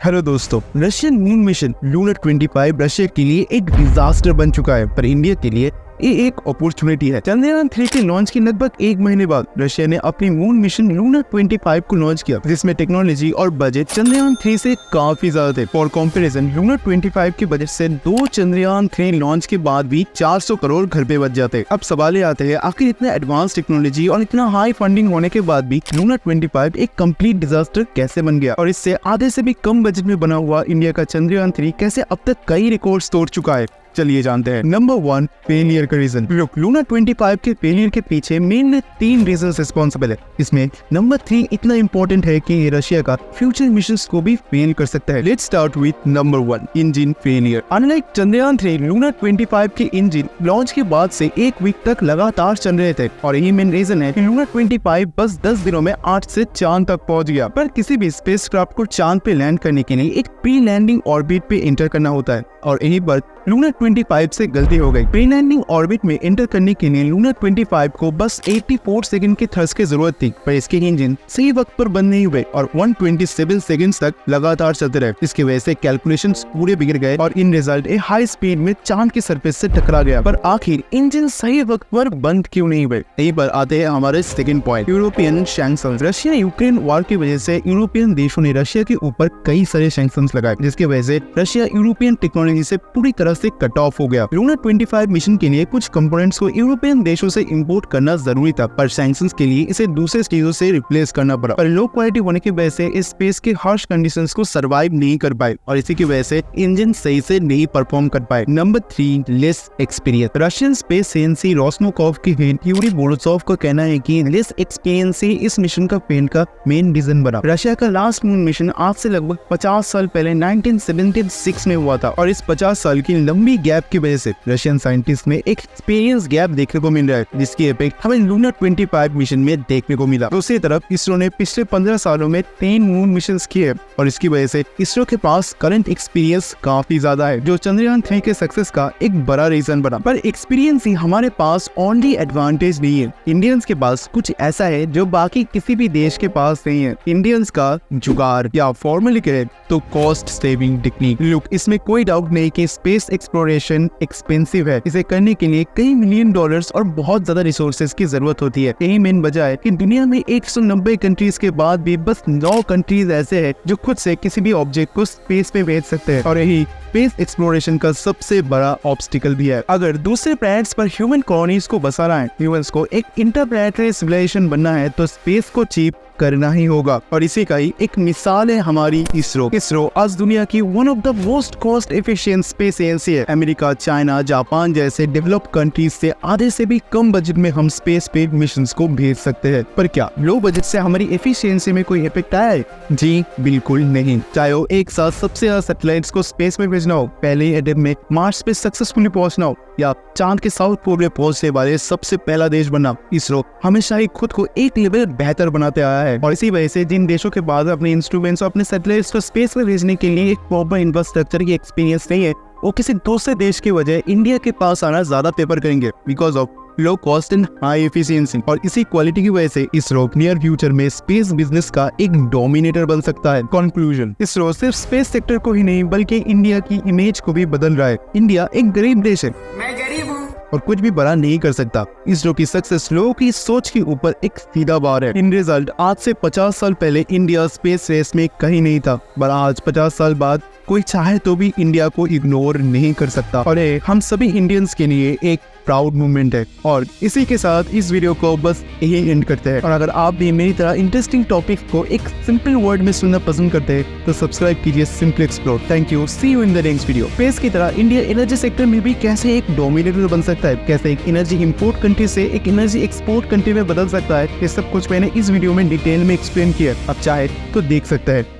Hello दोस्तों, Russian moon mission lunar 25 Russia के लिए एक डिजास्टर बन चुका है, पर इंडिया के लिए ये एक अपॉर्चुनिटी है। चंद्रयान 3 के लॉन्च के लगभग एक महीने बाद रशिया ने अपनी मून मिशन लूनर 25 को लॉन्च किया, जिसमें टेक्नोलॉजी और बजट चंद्रयान 3 से काफी ज्यादा थे। फॉर कंपैरिजन, लूनर 25 के बजट से 2 चंद्रयान 3 लॉन्च के बाद भी 400 करोड़ घर पे बच जाते। अब सवाल ये आते हैं, आखिर इतना एडवांस टेक्नोलॉजी और इतना हाई फंडिंग होने के बाद भी लूनर 25 एक कंप्लीट डिजास्टर कैसे बन गया, और इससे आधे से भी कम बजट में बना हुआ इंडिया का चंद्रयान 3 कैसे अब तक कई रिकॉर्ड्स तोड़ चुका है। चलिए जानते हैं। नंबर 1, फेलियर का रीजन। लूनर 25 के फेलियर के पीछे मेन 3 रीजन रिस्पॉन्सिबल है। इसमें नंबर 3 इतना इंपॉर्टेंट है कि ये रशिया का फ्यूचर मिशंस को भी फेल कर सकता है। Let's start with number 1, engine failure. Unlike Chandrayaan 3, lunar 25 के इंजन लॉन्च के बाद से 1 वीक तक लगातार चल रहे थे, और यही मेन रीजन है कि लूनर 25 बस 10 दिनों में 8 से चांद तक पहुंच गया। पर किसी भी स्पेसक्राफ्ट को चांद पे लैंड करने के लिए एक प्री लैंडिंग ऑर्बिट पे एंटर करना होता है, और यहीं पर लूनर 25 से गलती हो गई। प्री लैंडिंग ऑर्बिट में एंटर करने के लिए लूनर 25 को बस 84 सेकंड की थ्रस्ट की जरूरत थी, पर इसके इंजन सही वक्त पर बंद नहीं हुए और 127 सेकंड्स तक लगातार चलते रहे। इसकी वजह से कैलकुलेशंस पूरे बिगड़ गए और इन रिजल्ट एक हाई स्पीड में चांद की सरफेस से टकरा गया। पर आखिर इंजन सही वक्त पर बंद क्यों नहीं हुए? यहीं पर आते हैं हमारे second point, European sanctions. Russia Ukraine war की वजह से यूरोपियन देशों ने रशिया के ऊपर कई सारे सैंक्शंस लगाए, जिसकी वजह से रशिया यूरोपियन टेक्नोलॉजी से पूरी तरह से कट ऑफ हो गया। लूनर 25 मिशन के लिए कुछ कंपोनेंट्स को यूरोपियन देशों से इंपोर्ट करना जरूरी था, पर सैंक्शंस के लिए इसे दूसरे चीजों से रिप्लेस करना पड़ा। पर लो क्वालिटी होने की वजह से इस स्पेस के हार्श कंडीशंस को सर्वाइव नहीं कर पाए, और इसी की वजह से इंजन सही से नहीं परफॉर्म कर पाए। Number 3, less experience. Russian space agency रोसनोकोव के हेड यूरी बोरोसोव का कहना है कि लेस एक्सपीरियंस ही इस मिशन का फेल का मेन रीजन बना। रशिया का लास्ट मून मिशन आज से लगभग 50 साल पहले 1976 में हुआ था, और इस 50 साल की लंबी गैप की वजह से रशियन साइंटिस्ट में एक एक्सपीरियंस गैप देखने को मिल रहा है, जिसकी इफेक्ट हमें लूनर 25 मिशन में देखने को मिला। दूसरी तरफ इसरो ने पिछले 15 सालों में 3 मून मिशंस किए, और इसकी वजह से इसरो के पास करंट एक्सपीरियंस काफी ज्यादा है, जो चंद्रयान 3 के सक्सेस का एक बड़ा रीजन बना। पर एक्सपीरियंस ही हमारे पास ओनली एडवांटेज नहीं है। इंडियंस के पास कुछ ऐसा है जो बाकी किसी भी देश के पास नहीं है। इंडियंस का जुगाड़, या फॉर्मली कहे तो कॉस्ट सेविंग टेक्निक। लुक, इसमें कोई डाउट नहीं कि स्पेस एक्सप्लोरेशन एक्सपेंसिव है। इसे करने के लिए कई मिलियन डॉलर्स और बहुत ज्यादा रिसोर्सेज की जरूरत होती है। यही मेन वजह है कि दुनिया में 190 कंट्रीज के बाद भी बस 9 कंट्रीज ऐसे हैं जो खुद से किसी भी ऑब्जेक्ट को स्पेस में भेज सकते हैं, और यही स्पेस एक्सप्लोरेशन का सबसे बड़ा ऑब्स्टिकल भी है। अगर दूसरे प्लैनेट्स पर ह्यूमन कॉलोनीज को बसाना है, ह्यूमंस को एक इंटरप्लैनेटरी सिविलाइजेशन बनना है, तो स्पेस को चीप करना ही होगा। और इसी का ही एक मिसाल है हमारी इसरो आज दुनिया की one of the most cost efficient space agency है। अमेरिका, चाइना, जापान जैसे डेवलप्ड कंट्रीज से आधे से भी कम बजट में हम स्पेस पे मिशंस को भेज सकते हैं। पर क्या लो बजट से हमारी एफिशिएंसी में कोई इफेक्ट आया है? जी बिल्कुल नहीं। चाहे वो एक साथ सबसे ज्यादा सैटेलाइट्स को स्पेस में भेजना हो, पहले अटेम्प्ट में मार्स पे सक्सेसफुली पहुंचना हो, या चांद के साउथ पोल में पहुंचने वाले सबसे पहला देश बनना, इसरो हमेशा ही खुद को एक लेवल बेहतर बनाते आया है। और इसी वजह से जिन देशों के पास अपने इंस्ट्रूमेंट्स और अपने सैटेलाइट्स को स्पेस में भेजने के लिए एक प्रॉपर इंफ्रास्ट्रक्चर की एक्सपीरियंस नहीं है, वो किसी दूसरे देश की वजह इंडिया के पास आना ज्यादा प्रेफर करेंगे, because of low cost and high efficiency. और इसी क्वालिटी की वजह से इसरो नियर फ्यूचर में स्पेस बिजनेस का एक डोमिनेटर बन सकता है। कंक्लूजन, इसरो सिर्फ स्पेस सेक्टर को ही नहीं बल्कि इंडिया की इमेज को भी बदल रहा है। इंडिया एक गरीब देश है, मैं गरीब हूँ और कुछ भी बड़ा नहीं कर सकता। इसरो की सक्सेस लोगों की सोच के ऊपर एक सीधा बार है। इन रिजल्ट आज से 50 साल पहले इंडिया स्पेस रेस में कहीं नहीं था, पर आज 50 साल बाद कोई चाहे तो भी इंडिया को इग्नोर नहीं कर सकता, और ये हम सभी इंडियंस के लिए एक प्राउड मूवमेंट है। और इसी के साथ इस वीडियो को बस यही एंड करते हैं। और अगर आप भी मेरी तरह इंटरेस्टिंग टॉपिक को एक सिंपल वर्ड में सुनना पसंद करते हैं, तो सब्सक्राइब कीजिए simply explore. Thank you, see you in the next video. Space की तरह इंडिया एनर्जी सेक्टर में भी कैसे एक डोमिनेटर बन सकता है, कैसे एक एनर्जी इंपोर्ट कंट्री से एक एनर्जी एक्सपोर्ट कंट्री में बदल सकता है, ये सब कुछ मैंने इस वीडियो में डिटेल में एक्सप्लेन किया। आप चाहे तो देख सकते हैं।